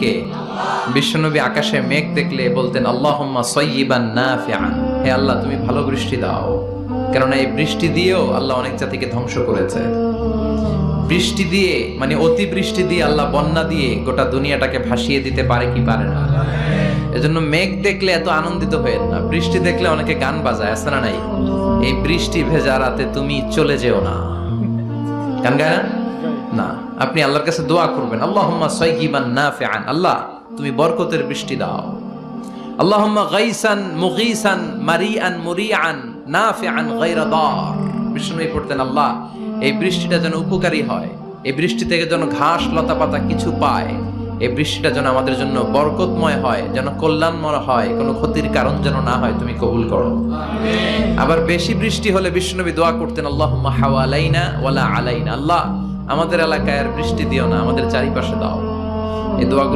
কে? বিশ্বনবী আকাশে মেঘ দেখলে বলতেন আল্লাহুম্মা সাইয়্যিবান নাফিআন, হে আল্লাহ তুমি ভালো বৃষ্টি দাও। কেননা এই বৃষ্টি দিয়েও আল্লাহ অনেক জাতিকে ধ্বংস করেছে। বৃষ্টি দিয়ে মানে অতি বৃষ্টি দিয়ে আল্লাহ বন্যা দিয়ে গোটা দুনিয়াটাকে ভাসিয়ে দিতে পারে কি পারে না? এজন্য মেঘ দেখলে এত আনন্দিত হয়েন না, বৃষ্টি দেখলে অনেকে গান বাজায়, আছে না নাই? এই বৃষ্টি ভেজা রাতে তুমি চলে যেও না, গান গায় না? আপনি আল্লাহর কাছে দোয়া করবেন আল্লাহুম্মা সাইয়্যিবান নাফিআন, আল্লাহ তুমি বরকতের বৃষ্টি দাও। আল্লাহুম্মা গাইসান মুগীসান মারিআন মুরিআন নাফিআন গায়রা দার। বিষ্ণুই পড়তেন আল্লাহ এই বৃষ্টিটা যেন উপকারী হয়, এই বৃষ্টি থেকে যেন ঘাস লতা পাতা কিছু পায়, এই বৃষ্টিটা যেন আমাদের জন্য বরকতময় হয়, যেন কল্যাণময় হয়, কোনো ক্ষতির কারণ যেন না হয়, তুমি কবুল করো। আবার বেশি বৃষ্টি হলে বিষ্ণুনবী দোয়া করতেন আল্লাহুম্মা হাওয়ালাইনা ওয়ালা আলাইনা, আল্লাহ আমাদের এলাকায় আর বৃষ্টি দিও না, আমাদের চারিপাশে দাও। এই দোয়াগুলো